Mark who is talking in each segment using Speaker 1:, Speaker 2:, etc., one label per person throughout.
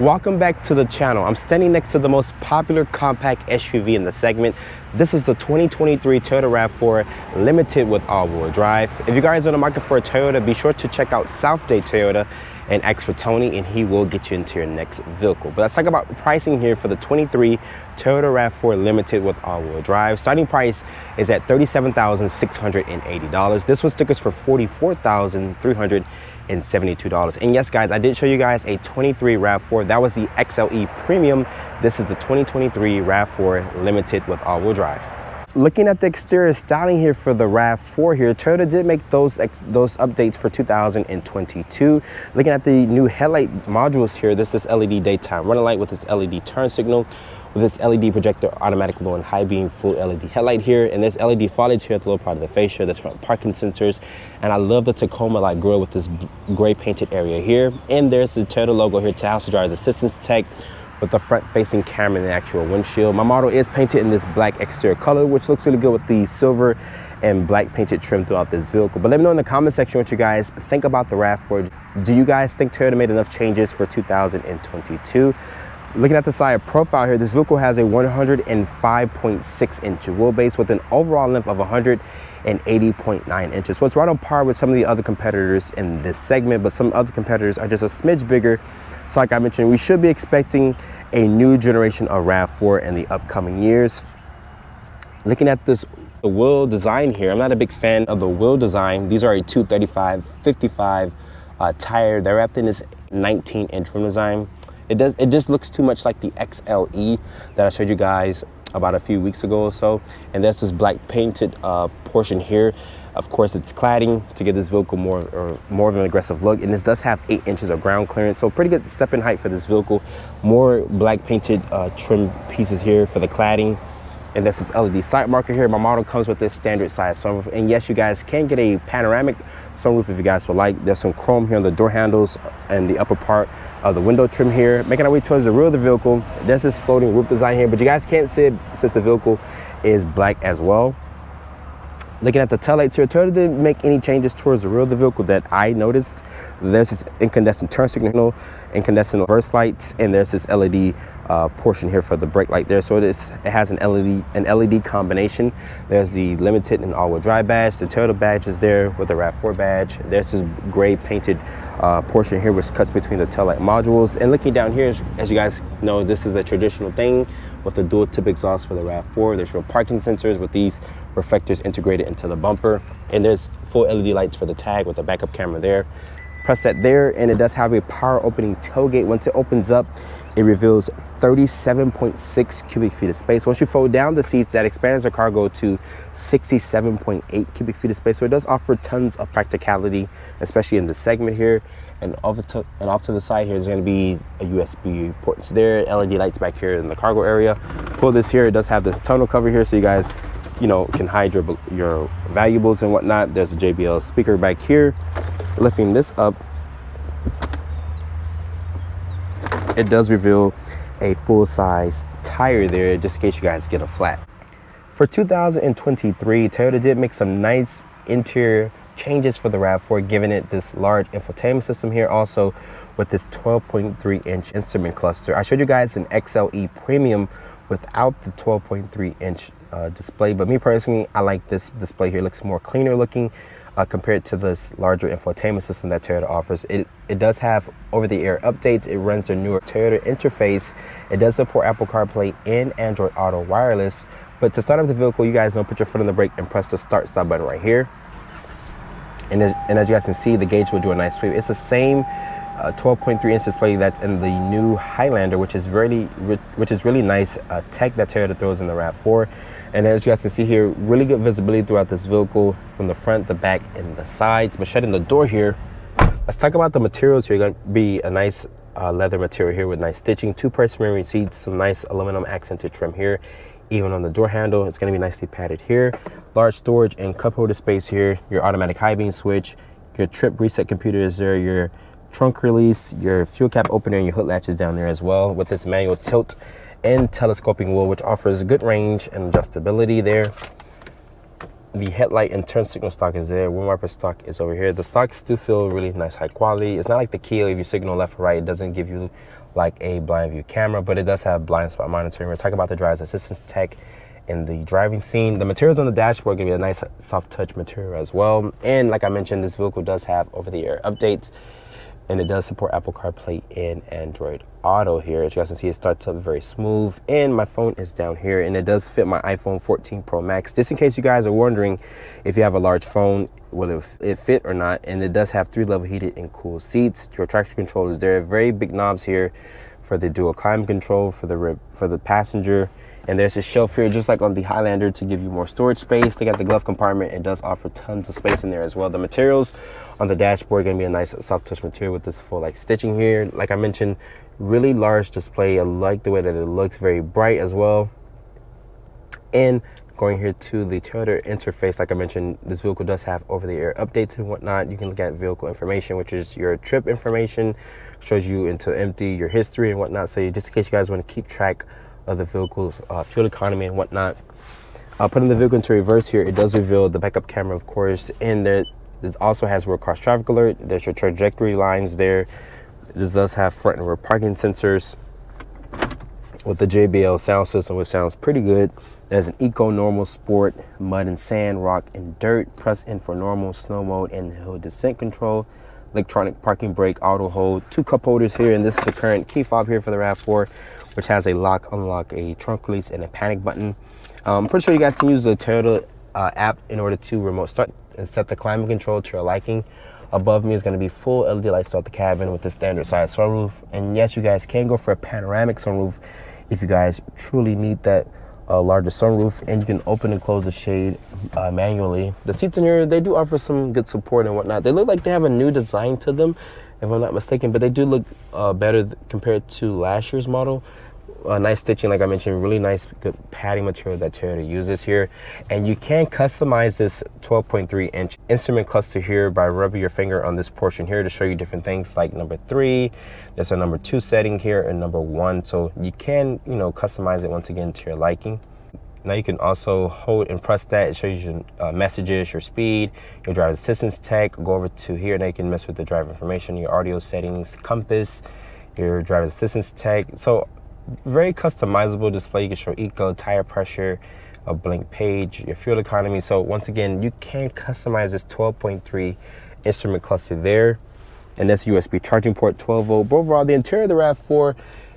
Speaker 1: Welcome back to the channel. I'm standing next to the most popular compact SUV in the segment. This is the 2023 Toyota RAV4 Limited with all-wheel drive. If you guys are in the market for a Toyota, be sure to check out South Dade Toyota and ask for Tony, and he will get you into your next vehicle. But let's talk about pricing here for the 23 Toyota RAV4 Limited with all-wheel drive. Starting price is at $37,680. This one stickers for $44,372. And yes, guys, I did show you guys a 23 RAV4. That was the XLE Premium. This is the 2023 RAV4 Limited with all-wheel drive. Looking at the exterior styling here for the RAV4 here, Toyota did make those updates for 2022. Looking at the new headlight modules here, this is LED daytime running light with its LED turn signal, with its LED projector, automatic low and high beam, full LED headlight here, and there's LED foliage here at the lower part of the fascia. There's front parking sensors, and I love the Tacoma-like grille with this gray painted area here. And there's the Toyota logo here, to house the driver's assistance tech, with the front-facing camera and the actual windshield. My model is painted in this black exterior color, which looks really good with the silver and black painted trim throughout this vehicle. But let me know in the comment section what you guys think about the RAV4. Do you guys think Toyota made enough changes for 2022? Looking at the side profile here, this vehicle has a 105.6 inch wheelbase with an overall length of 180.9 inches. So it's right on par with some of the other competitors in this segment, but some other competitors are just a smidge bigger. So like I mentioned, we should be expecting a new generation of RAV4 in the upcoming years. Looking at the wheel design here, I'm not a big fan of the wheel design. These are a 235/55 tire. They're wrapped in this 19-inch rim design. It just looks too much like the XLE that I showed you guys about a few weeks ago or so. And there's this black painted portion here. Of course, it's cladding to give this vehicle more of an aggressive look. And this does have 8 inches of ground clearance, so pretty good step in height for this vehicle. More black painted trim pieces here for the cladding. And there's this LED side marker here. My model comes with this standard size sunroof. And yes, you guys can get a panoramic sunroof if you guys would like. There's some chrome here on the door handles and the upper part of the window trim here. Making our way towards the rear of the vehicle, there's this floating roof design here, but you guys can't see it since the vehicle is black as well. Looking at the taillights here, Toyota didn't make any changes towards the rear of the vehicle that I noticed. There's this incandescent turn signal, incandescent reverse lights, and there's this LED portion here for the brake light there. So it has an LED combination. There's the limited and all-wheel drive badge. The Toyota badge is there with the RAV4 badge. There's this gray painted portion here which cuts between the taillight modules. And looking down here, as you guys know, this is a traditional thing with the dual tip exhaust for the RAV4. There's real parking sensors with these reflectors integrated into the bumper, and there's full LED lights for the tag with the backup camera there. Press that there, and it does have a power opening tailgate. Once it opens up, it reveals 37.6 cubic feet of space. Once you fold down the seats, that expands the cargo to 67.8 cubic feet of space. So it does offer tons of practicality, especially in the segment here. And off to the side here is going to be a USB port. So there, LED lights back here in the cargo area. Pull this here, it does have this tonneau cover here, so you guys, can hide your valuables and whatnot. There's a JBL speaker back here. Lifting this up, it does reveal a full-size tire there, just in case you guys get a flat. For 2023, Toyota did make some nice interior changes for the RAV4, giving it this large infotainment system here, also with this 12.3-inch instrument cluster. I showed you guys an XLE Premium without the 12.3-inch display, but me personally, I like this display here. It looks more cleaner looking compared to this larger infotainment system that Toyota offers. It does have over-the-air updates. It runs their newer Toyota interface. It does support Apple CarPlay and Android Auto wireless. But to start up the vehicle, you guys know, put your foot on the brake and press the stop button right here. And as you guys can see, the gauge will do a nice sweep. It's the same 12.3-inch display that's in the new Highlander, which is really nice tech that Toyota throws in the RAV4. And as you guys can see here, really good visibility throughout this vehicle from the front, the back, and the sides. But shutting the door here, let's talk about the materials here. Going to be a nice leather material here with nice stitching, 2 person memory seats, some nice aluminum accented trim here. Even on the door handle, it's going to be nicely padded here. Large storage and cup holder space here. Your automatic high beam switch, your trip reset computer is there, your trunk release, your fuel cap opener, and your hood latch is down there as well, with this manual tilt and telescoping wheel, which offers good range and adjustability there. The headlight and turn signal stock is there. Wind wiper stock is over here. The stocks do feel really nice, high quality. It's not like the Kia, if you signal left or right, it doesn't give you like a blind view camera, but it does have blind spot monitoring. We're talking about the driver's assistance tech in the driving scene. The materials on the dashboard are gonna be a nice soft touch material as well. And like I mentioned, this vehicle does have over-the-air updates, and it does support Apple CarPlay and Android Auto here. As you guys can see, it starts up very smooth, and my phone is down here, and it does fit my iPhone 14 Pro Max. Just in case you guys are wondering if you have a large phone, will it fit or not. And it does have 3-level heated and cooled seats. Your traction control is there. Very big knobs here for the dual climate control for the passenger. And there's a shelf here, just like on the Highlander, to give you more storage space. They got the glove compartment. It does offer tons of space in there as well. The materials on the dashboard are gonna be a nice soft touch material with this full like stitching here. Like I mentioned, really large display. I like the way that it looks, very bright as well. And going here to the Toyota interface, like I mentioned, this vehicle does have over-the-air updates and whatnot. You can look at vehicle information, which is your trip information, shows you into empty, your history and whatnot. So just in case you guys want to keep track of the vehicle's fuel economy and whatnot. Putting the vehicle into reverse here, it does reveal the backup camera, of course, and it also has road cross traffic alert. There's your trajectory lines there. This does have front and rear parking sensors with the JBL sound system, which sounds pretty good. There's an eco, normal, sport, mud and sand, rock and dirt. Press in for normal, snow mode, and hill descent control. Electronic parking brake, auto hold, 2 cup holders here, and this is the current key fob here for the RAV4, which has a lock, unlock, a trunk release, and a panic button. I'm pretty sure you guys can use the Toyota app in order to remote start and set the climate control to your liking. Above me is going to be full LED lights throughout the cabin with the standard size sunroof. And yes, you guys can go for a panoramic sunroof if you guys truly need that larger sunroof, and you can open and close the shade manually. The seats in here, they do offer some good support and whatnot. They look like they have a new design to them, if I'm not mistaken, but they do look better compared to last year's model. Nice stitching, like I mentioned, really nice, good padding material that Toyota uses here. And you can customize this 12.3-inch instrument cluster here by rubbing your finger on this portion here to show you different things like number 3. There's a number 2 setting here and number 1. So you can, customize it once again to your liking. Now you can also hold and press that. It shows you messages, your speed, your driver's assistance tech. Go over to here. Now you can mess with the driver information, your audio settings, compass, your driver's assistance tech. So very customizable display. You can show eco, tire pressure, a blank page, your fuel economy. So once again, you can customize this 12.3 instrument cluster there. And that's USB charging port, 12 volt. But overall, the interior of the RAV4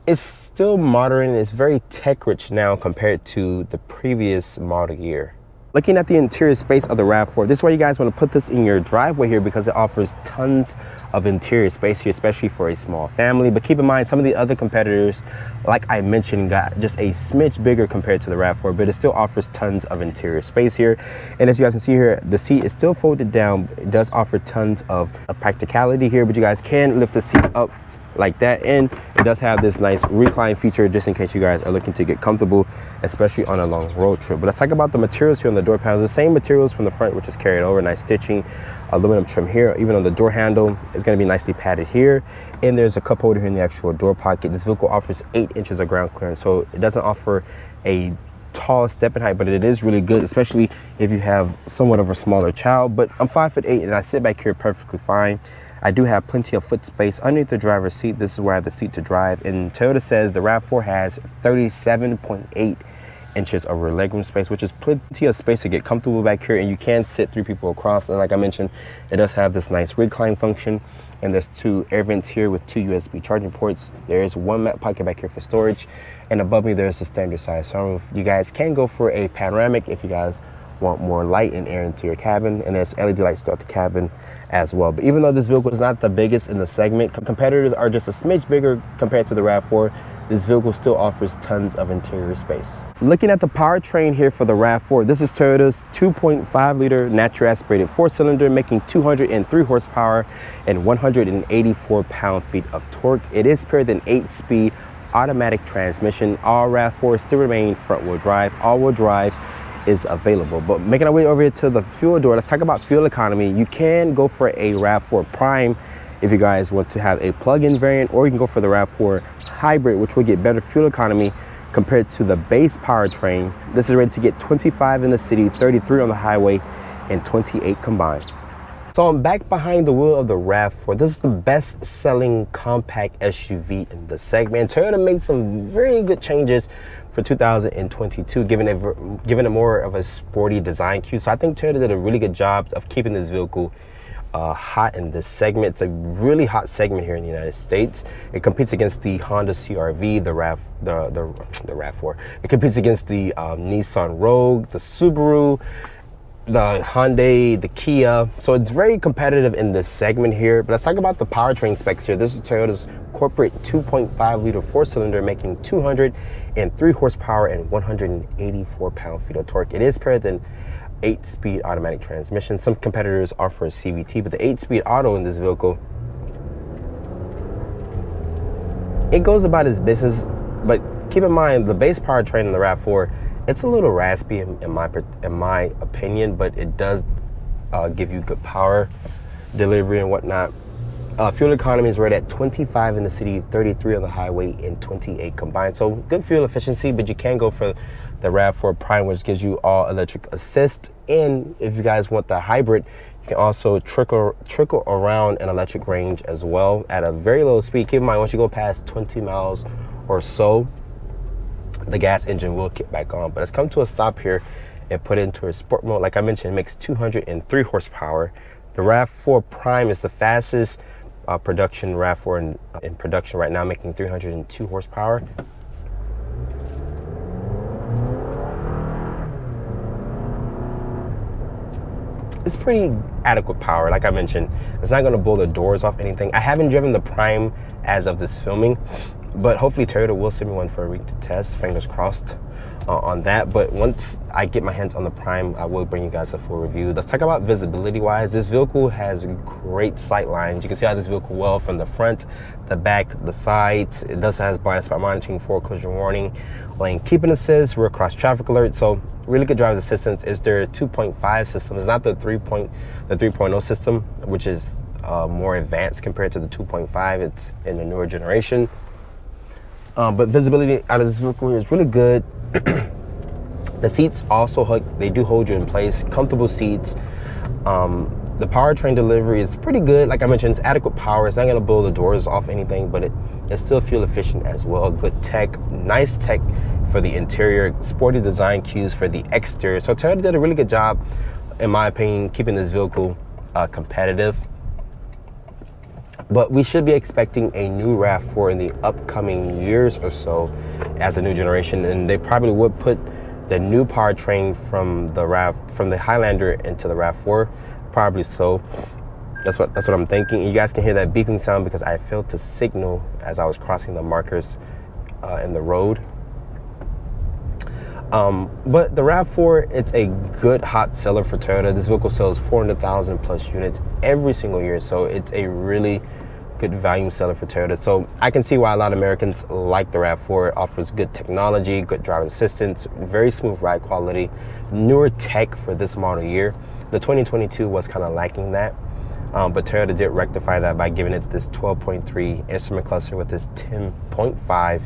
Speaker 1: is still modern. It's very tech rich now compared to the previous model year. Looking at the interior space of the RAV4, this is why you guys want to put this in your driveway here, because it offers tons of interior space here, especially for a small family. But keep in mind, some of the other competitors, like I mentioned, got just a smidge bigger compared to the RAV4, but it still offers tons of interior space here. And as you guys can see here, the seat is still folded down. It does offer tons of practicality here, but you guys can lift the seat up like that, and it does have this nice recline feature just in case you guys are looking to get comfortable, especially on a long road trip. But let's talk about the materials here on the door panels. The same materials from the front, which is carried over, nice stitching, aluminum trim here. Even on the door handle, it's going to be nicely padded here, and there's a cup holder here in the actual door pocket. This vehicle offers 8 inches of ground clearance, so it doesn't offer a tall step in height, but it is really good, especially if you have somewhat of a smaller child. But I'm 5'8", and I sit back here perfectly fine. I do have plenty of foot space underneath the driver's seat. This is where I have the seat to drive. And Toyota says the RAV4 has 37.8 inches of rear legroom space, which is plenty of space to get comfortable back here. And you can sit 3 people across. And like I mentioned, it does have this nice recline function. And there's 2 air vents here with 2 USB charging ports. There's 1 mat pocket back here for storage. And above me, there's a standard size sunroof. You guys can go for a panoramic if you guys want more light and air into your cabin, and there's LED lights throughout the cabin as well. But even though this vehicle is not the biggest in the segment, competitors are just a smidge bigger compared to the RAV4, this vehicle still offers tons of interior space. Looking at the powertrain here for the RAV4, this is Toyota's 2.5 liter natural aspirated 4-cylinder, making 203 horsepower and 184 pound-feet of torque. It is paired with an 8-speed automatic transmission. All RAV4s still remain front-wheel drive. All-wheel drive is available. But making our way over here to the fuel door, let's talk about fuel economy. You can go for a RAV4 Prime if you guys want to have a plug-in variant, or you can go for the RAV4 Hybrid, which will get better fuel economy compared to the base powertrain. This is rated to get 25 in the city, 33 on the highway, and 28 combined. So I'm back behind the wheel of the RAV4. This is the best selling compact SUV in the segment. Toyota made some very good changes for 2022, giving it more of a sporty design cue. So I think Toyota did a really good job of keeping this vehicle hot in this segment. It's a really hot segment here in the United States. It competes against the Honda CR-V, the RAV4. It competes against the Nissan Rogue, the Subaru, the Hyundai, the Kia. So it's very competitive in this segment here. But let's talk about the powertrain specs here. This is Toyota's corporate 2.5 liter four-cylinder, making 203 horsepower and 184 pound-feet of torque. It is paired with an 8-speed automatic transmission. Some competitors offer a CVT, but the 8-speed auto in this vehicle, it goes about its business. But keep in mind, the base powertrain in the RAV4, it's a little raspy in my opinion, but it does give you good power delivery and whatnot. Fuel economy is rated at 25 in the city, 33 on the highway, and 28 combined. So good fuel efficiency, but you can go for the RAV4 Prime, which gives you all electric assist. And if you guys want the hybrid, you can also trickle around an electric range as well at a very low speed. Keep in mind, once you go past 20 miles or so, the gas engine will kick back on. But let's come to a stop here and put it into a sport mode. Like I mentioned, it makes 203 horsepower. The RAV4 Prime is the fastest production RAV4 in production right now, making 302 horsepower. It's pretty adequate power. Like I mentioned, it's not going to blow the doors off anything. I haven't driven the Prime as of this filming, but hopefully Toyota will send me one for a week to test. Fingers crossed on that. But once I get my hands on the Prime, I will bring you guys a full review. Let's talk about visibility wise. This vehicle has great sight lines. You can see how this vehicle well from the front, the back, the sides. It does have blind spot monitoring, forward collision warning, lane keeping assist, rear cross traffic alert. So really good driver's assistance. Is their 2.5 system. It's not the 3.0 system, which is more advanced compared to the 2.5. It's in the newer generation. But visibility out of this vehicle is really good. The seats also they do hold you in place. Comfortable seats. The powertrain delivery is pretty good. Like I mentioned, it's adequate power. It's not going to blow the doors off anything, but it's still fuel efficient as well. Good tech, nice tech for the interior, sporty design cues for the exterior. So Toyota did a really good job, in my opinion, keeping this vehicle competitive. But we should be expecting a new RAV4 in the upcoming years or so as a new generation, and they probably would put the new powertrain from the Highlander into the RAV4, probably so. That's what I'm thinking. You guys can hear that beeping sound because I failed to signal as I was crossing the markers in the road. But the RAV4, it's a good hot seller for Toyota. This vehicle sells 400,000 plus units every single year, so it's a really good volume seller for Toyota. So I can see why a lot of Americans like the RAV4. It offers good technology, good driver assistance, very smooth ride quality, newer tech for this model year. The 2022 was kind of lacking that, but Toyota did rectify that by giving it this 12.3 instrument cluster with this 10.5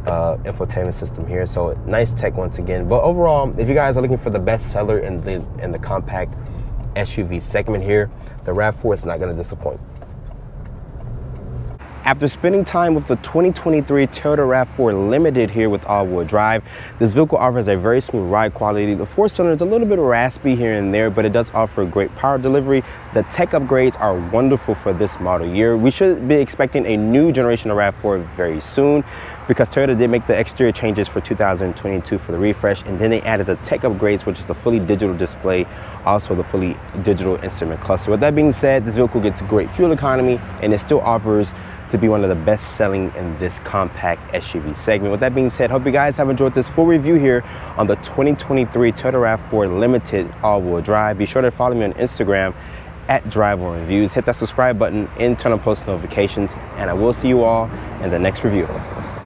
Speaker 1: infotainment system here. So nice tech once again. But overall, if you guys are looking for the best seller in the compact SUV segment here, the RAV4 is not going to disappoint. After spending time with the 2023 Toyota RAV4 Limited here with all-wheel drive, this vehicle offers a very smooth ride quality. The four-cylinder is a little bit raspy here and there, but it does offer great power delivery. The tech upgrades are wonderful for this model year. We should be expecting a new generation of RAV4 very soon, because Toyota did make the exterior changes for 2022 for the refresh, and then they added the tech upgrades, which is the fully digital display, also the fully digital instrument cluster. With that being said, this vehicle gets great fuel economy, and it still offers to be one of the best selling in this compact SUV segment. With that being said, hope you guys have enjoyed this full review here on the 2023 Toyota RAV4 Limited all-wheel drive. Be sure to follow me on Instagram at Drive On Reviews. Hit that subscribe button and turn on post notifications, and I will see you all in the next review.